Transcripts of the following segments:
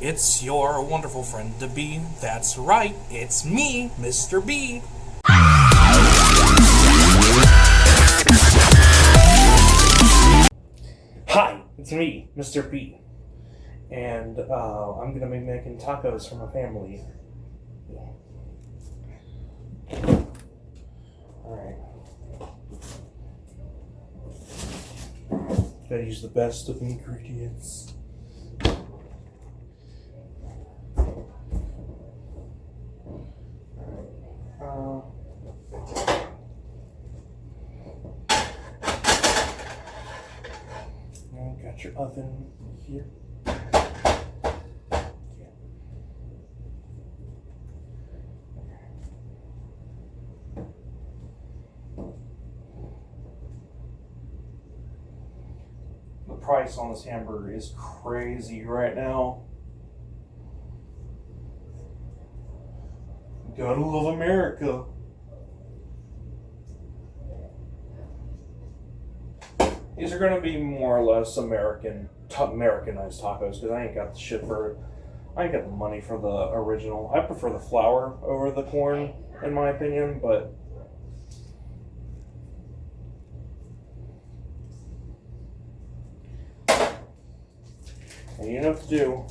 It's your wonderful friend to be. That's right, it's me, Mr. B. Hi, it's me, Mr. B. And I'm gonna be making tacos for my family. Alright. Gotta use the best of ingredients. Got your oven here. The price on this hamburger is crazy right now. Gotta love America. These are gonna be more or less Americanized tacos because I ain't got the money for the original. I prefer the flour over the corn, in my opinion, but and you know what to do.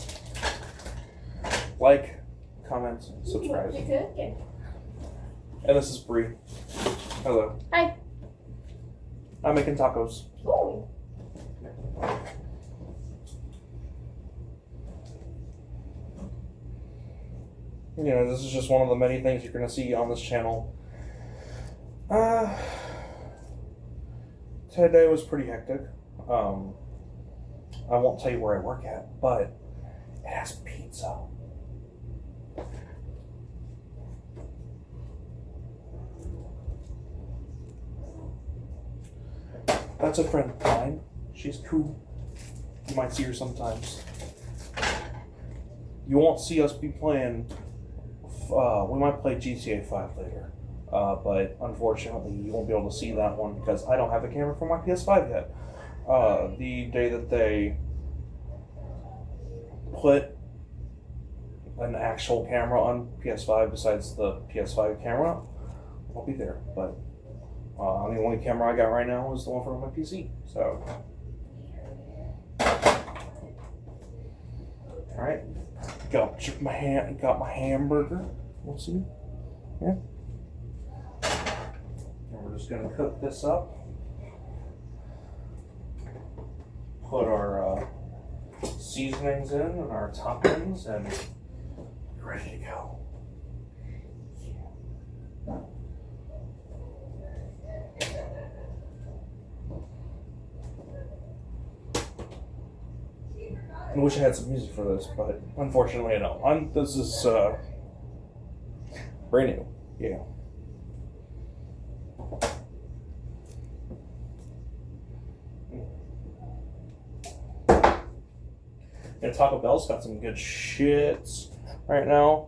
Like, comment, subscribe. Okay. And this is Bree. Hello. Hi. I'm making tacos. Ooh. You know, this is just one of the many things you're going to see on this channel. Today was pretty hectic. I won't tell you where I work at, but it has pizza. That's a friend of mine. She's cool. You might see her sometimes. You won't see us be playing. We might play GTA 5 later. But unfortunately, you won't be able to see that one because I don't have a camera for my PS5 yet. The day that they put an actual camera on PS5 besides the PS5 camera, I'll be there. But the only camera I got right now is the one from my PC. So, all right, got my hamburger. We'll see. Yeah. And we're just gonna cook this up. Put our seasonings in and our toppings, and ready to go. I wish I had some music for this, but unfortunately I don't. This is brand new. Yeah. And Taco Bell's got some good shits right now.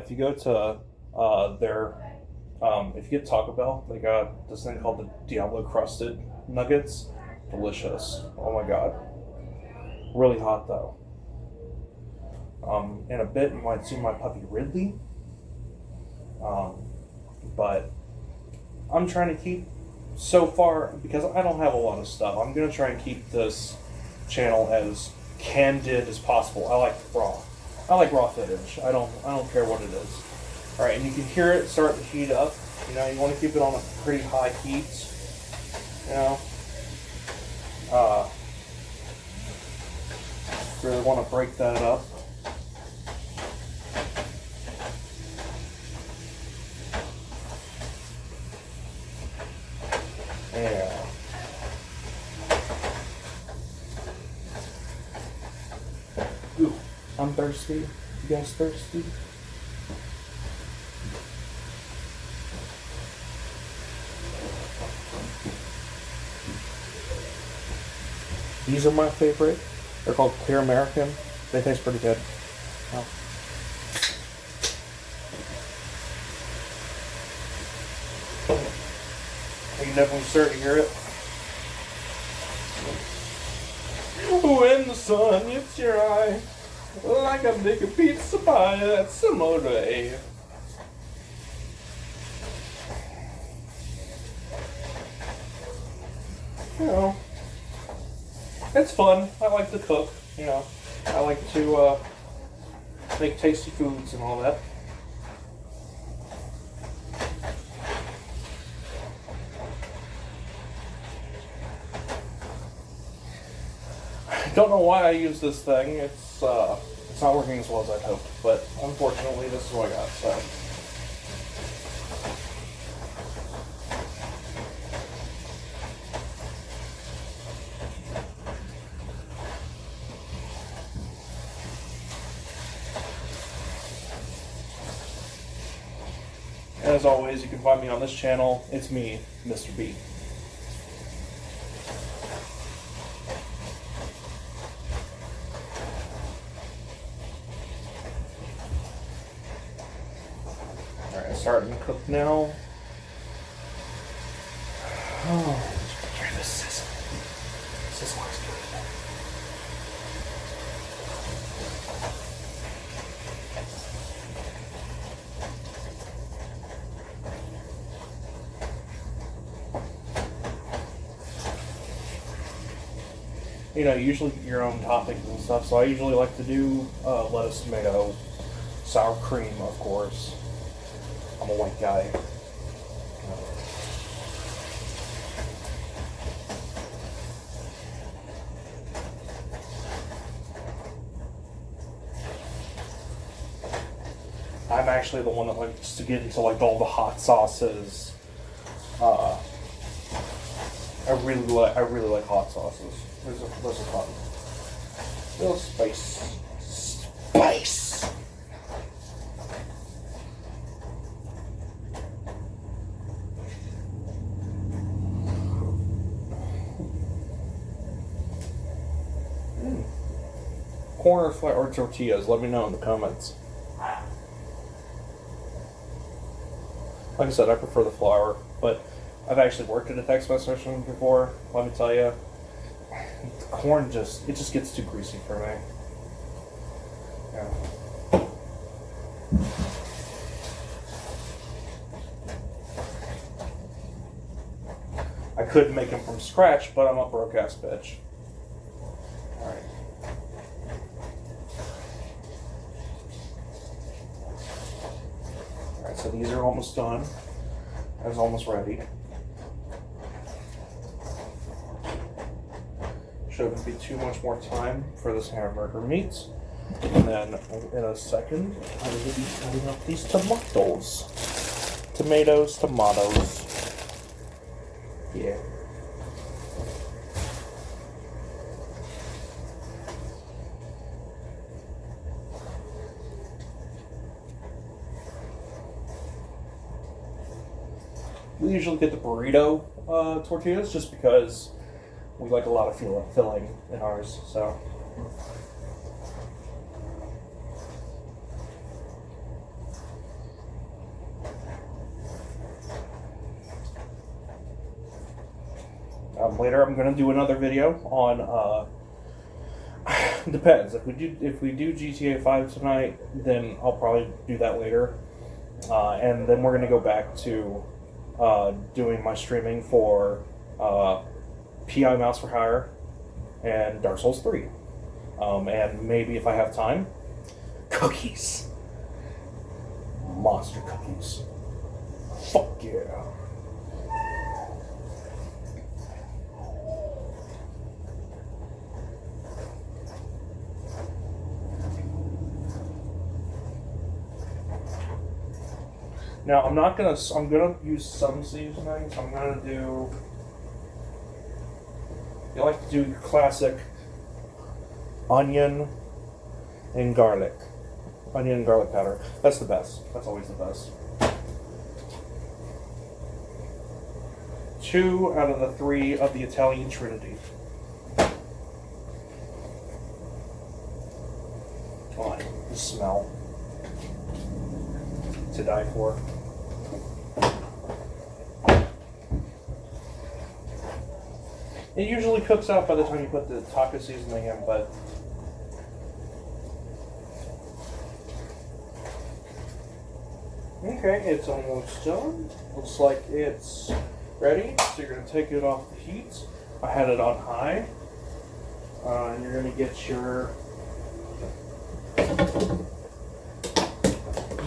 If you go to if you get Taco Bell, they got this thing called the Diablo crusted nuggets. Delicious. Oh my god. Really hot though. In a bit you might see my puppy Ridley. But I'm trying to keep, so far, because I don't have a lot of stuff, I'm gonna try and keep this channel as candid as possible. I like raw footage. I don't care what it is. Alright, and you can hear it start to heat up. You know, you want to keep it on a pretty high heat. You know? Really want to break that up. Yeah. Ooh, I'm thirsty. You guys thirsty? These are my favorite. They're called Clear American. They taste pretty good. Oh. You can definitely start to hear it. When the sun hits your eye. Like a big pizza pie, that's a motor. You know, it's fun. I like to cook. You know, I like to make tasty foods and all that. Don't know why I use this thing. It's not working as well as I'd hoped, but unfortunately, this is what I got. So. And as always, you can find me on this channel. It's me, Mr. B. Alright, starting to cook now. Oh, try this sizzle. Sizzle looks good. You know, you usually get your own toppings and stuff, so I usually like to do lettuce, tomato, sour cream, of course. I'm a white guy. I'm actually the one that likes to get into like all the hot sauces. I really like hot sauces. Those are fun. Little spice. Spice! Corn or flour tortillas? Let me know in the comments. Like I said, I prefer the flour, but I've actually worked at a Tex-Mex restaurant before. Let me tell you, the corn just gets too greasy for me. Yeah. I could make them from scratch, but I'm a broke ass bitch. All right. All right, so these are almost done. That's almost ready. Shouldn't be too much more time for this hamburger meat. And then in a second, I will be cutting up these tomatoes. Tomatoes. Yeah. We usually get the burrito tortillas just because we like a lot of filling in ours, so. Later I'm going to do another video on, depends. If we do GTA 5 tonight, then I'll probably do that later. And then we're going to go back to doing my streaming for PI Mouse for Hire and Dark Souls 3. And maybe if I have time, cookies. Monster cookies. Fuck yeah. Now I'm gonna use some seasonings. I'm gonna do. You like to do classic onion and garlic. Onion and garlic powder. That's the best. That's always the best. 2 out of the 3 of the Italian Trinity. Come on, the smell. To die for. It usually cooks out by the time you put the taco seasoning in, but Okay, it's almost done. Looks like it's ready. So you're going to take it off the heat. I had it on high. And you're going to get your...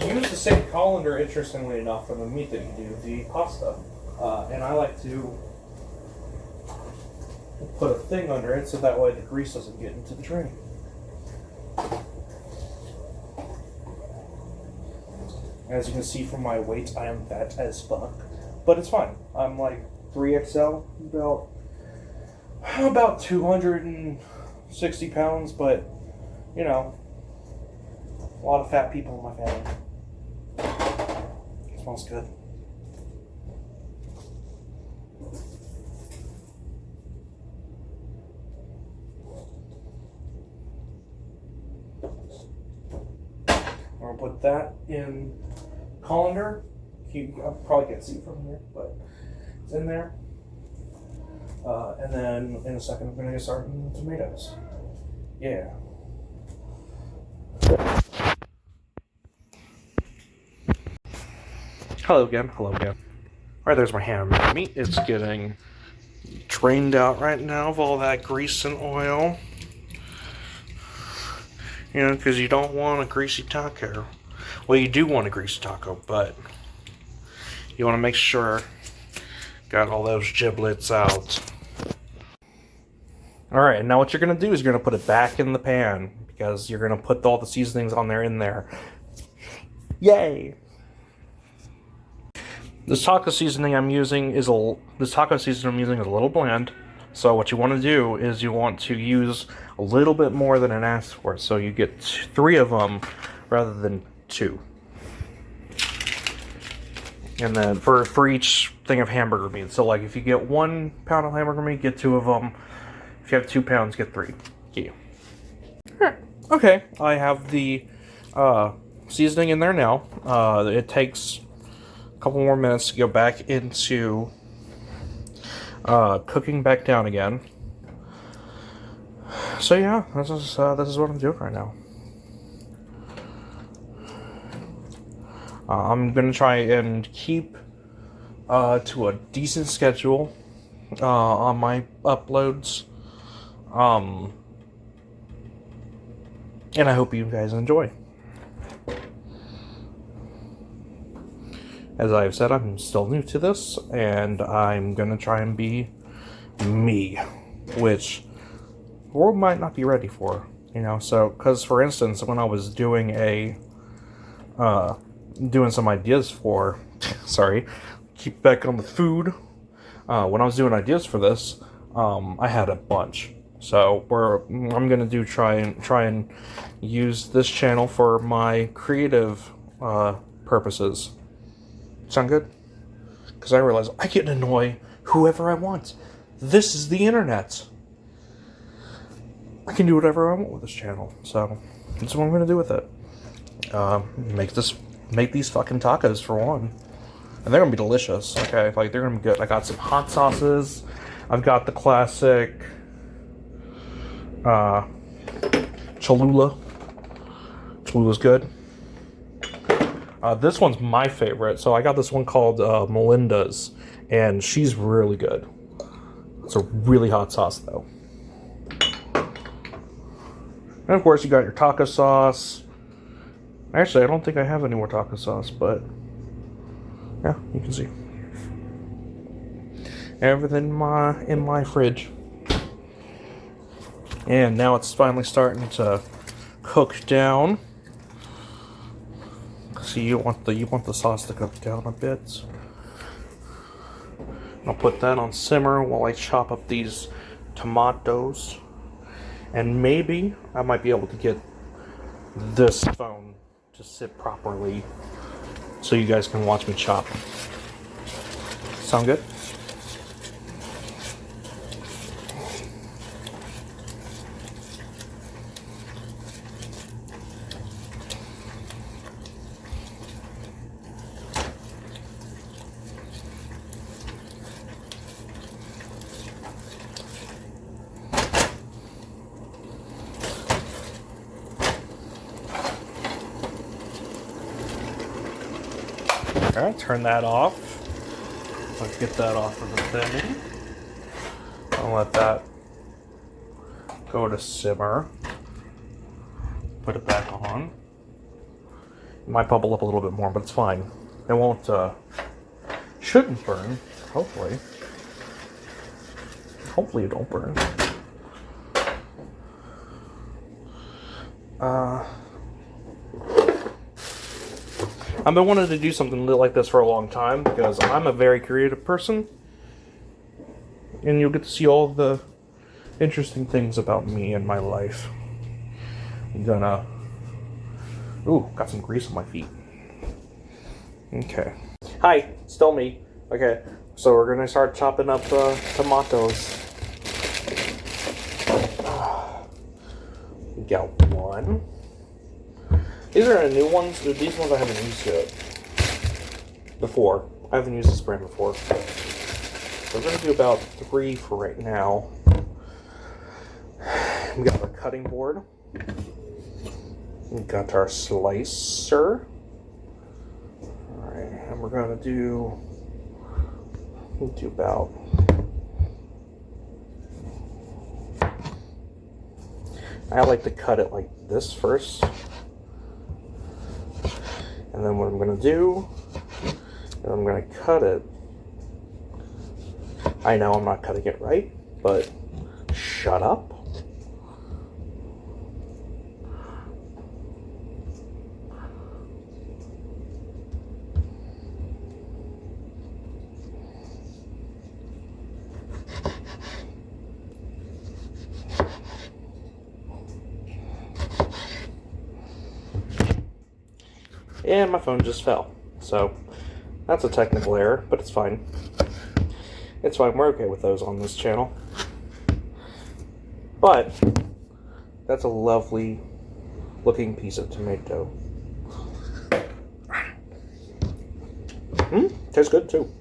You use the same colander, interestingly enough, for the meat that you do, the pasta. And I like to put a thing under it so that way the grease doesn't get into the tray. As you can see from my weight, I am fat as fuck. But it's fine. I'm like 3XL, about 260 pounds, but, you know, a lot of fat people in my family. It smells good. I'm gonna put that in colander. You probably can't see it from here, but it's in there. And then in a second, I'm gonna get started on the tomatoes. Yeah. Hello again. Hello again. Alright, there's my ham meat. It's getting drained out right now of all that grease and oil. You know, because you don't want a greasy taco. Well, you do want a greasy taco, but you want to make sure got all those giblets out. Alright, and now what you're going to do is you're going to put it back in the pan, because you're going to put all the seasonings on there in there. Yay! This taco seasoning I'm using is a little bland. So what you want to do is you want to use a little bit more than it asks for. So you get 3 of them rather than 2. And then for each thing of hamburger meat. So like if you get 1 pound of hamburger meat, get 2 of them. If you have 2 pounds, get 3. Yeah. Okay, I have the seasoning in there now. It takes a couple more minutes to go back into cooking back down again. So yeah, this is what I'm doing right now. I'm gonna try and keep to a decent schedule on my uploads, and I hope you guys enjoy. As I've said, I'm still new to this, and I'm gonna try and be me, which the world might not be ready for, you know. So, because for instance, when I was doing doing some ideas for, sorry, keep back on the food. When I was doing ideas for this, I had a bunch. So I'm gonna try and use this channel for my creative purposes. Sound good? Because I realize I can annoy whoever I want. This is the internet. I can do whatever I want with this channel. So that's what I'm gonna do with it. Make these fucking tacos for one, and they're gonna be delicious. Okay, like they're gonna be good. I got some hot sauces. I've got the classic Cholula. Cholula's good. This one's my favorite, so I got this one called Melinda's, and she's really good. It's a really hot sauce, though. And of course, you got your taco sauce. Actually, I don't think I have any more taco sauce, but yeah, you can see everything in my fridge. And now it's finally starting to cook down. See, you want the sauce to cook down a bit. I'll put that on simmer while I chop up these tomatoes. And maybe I might be able to get this phone to sit properly so you guys can watch me chop. Sound good? Alright, turn that off. Let's get that off of the thing. I'll let that go to simmer. Put it back on. It might bubble up a little bit more, but it's fine. It won't, shouldn't burn, hopefully. Hopefully it don't burn. I've been wanting to do something like this for a long time because I'm a very creative person. And you'll get to see all the interesting things about me and my life. I'm gonna... Ooh, got some grease on my feet. Okay. Hi, still me. Okay, so we're gonna start chopping up tomatoes. We got one. These are new ones. These ones I haven't used yet. Before. I haven't used this brand before. So we're going to do about 3 for right now. We got our cutting board. We got our slicer. Alright, and we're going to do... We'll do about... I like to cut it like this first. And then what I'm going to do, is I'm going to cut it. I know I'm not cutting it right, but shut up. And my phone just fell. So, that's a technical error, but it's fine. It's fine, we're okay with those on this channel. But, that's a lovely looking piece of tomato. Tastes good too.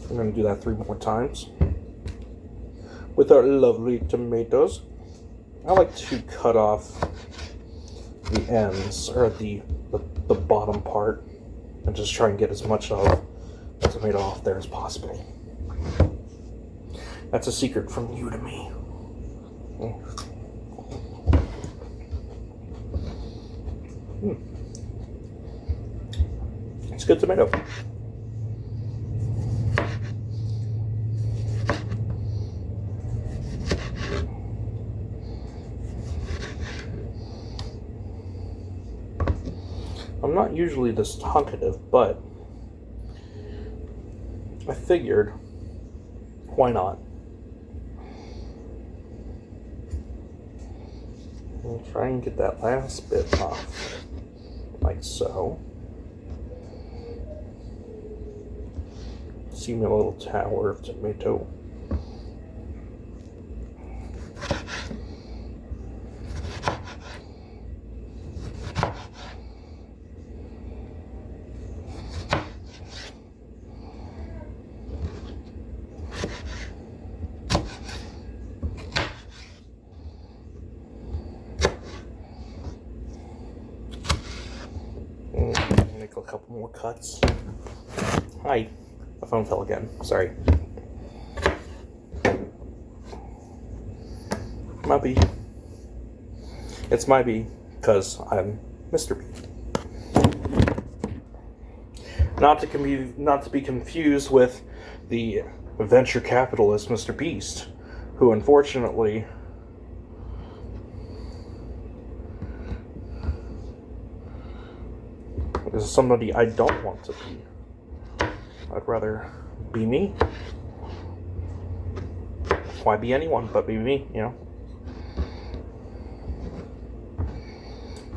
I'm going to do that 3 more times. With our lovely tomatoes. I like to cut off the ends, or the bottom part, and just try and get as much of the tomato off there as possible. That's a secret from you to me. It's good tomato. I'm not usually this talkative, but I figured, why not? I'll try and get that last bit off, like so. See my little tower of tomato. Make a couple more cuts. Hi. My phone fell again. Sorry. Might be. It's might be because I'm Mr. B. Not to be confused with the venture capitalist Mr. Beast, who unfortunately is somebody I don't want to be. I'd rather be me. Why be anyone but be me, you know?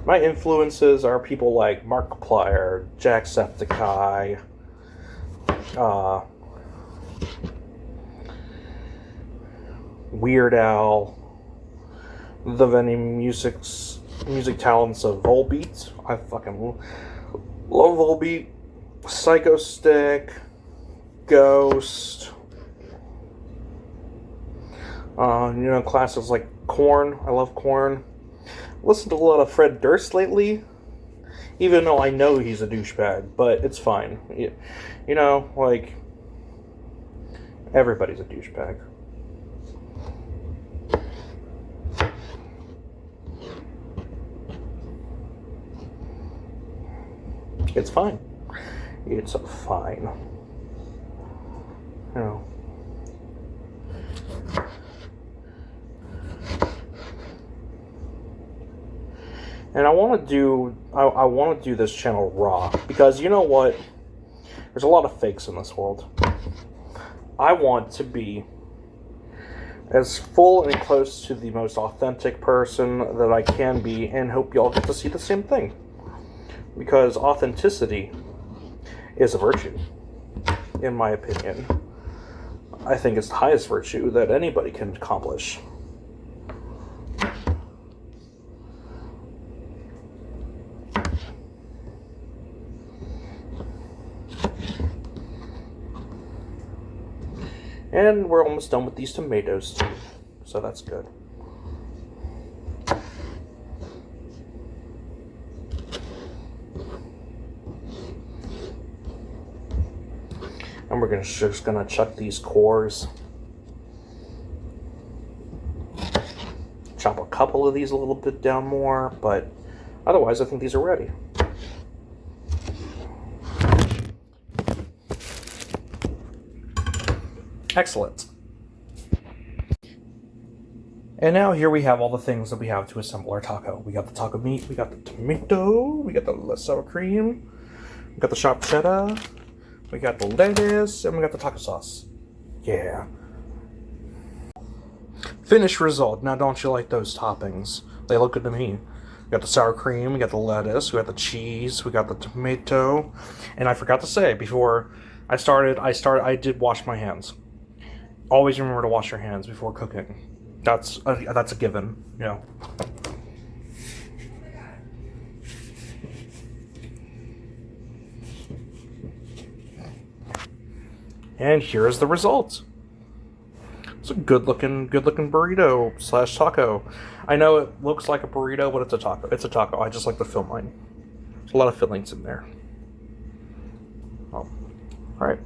My influences are people like Markiplier, Jacksepticeye, Weird Al, the many music talents of Volbeat. I fucking love Volbeat. Psychostick, Ghost, Classics like Korn. I love Korn. Listened to a lot of Fred Durst lately, even though I know he's a douchebag, but it's fine. Like, everybody's a douchebag. It's fine. It's fine. You know. And I want to do this channel raw, because you know what? There's a lot of fakes in this world. I want to be as full and close to the most authentic person that I can be, and hope y'all get to see the same thing. Because authenticity is a virtue, in my opinion. I think it's the highest virtue that anybody can accomplish. And we're almost done with these tomatoes too, so that's good. And we're just gonna chuck these cores. Chop a couple of these a little bit down more, but otherwise I think these are ready. Excellent. And now here we have all the things that we have to assemble our taco. We got the taco meat, we got the tomato, we got the sour cream, we got the sharp cheddar, we got the lettuce, and we got the taco sauce. Yeah. Finished result. Now don't you like those toppings? They look good to me. We got the sour cream, we got the lettuce, we got the cheese, we got the tomato. And I forgot to say, before I started, I did wash my hands. Always remember to wash your hands before cooking. That's a given, And here's the results. It's a good looking burrito / taco. I know it looks like a burrito, but it's a taco. It's a taco. I just like to fill mine. There's a lot of fillings in there. Oh, all right.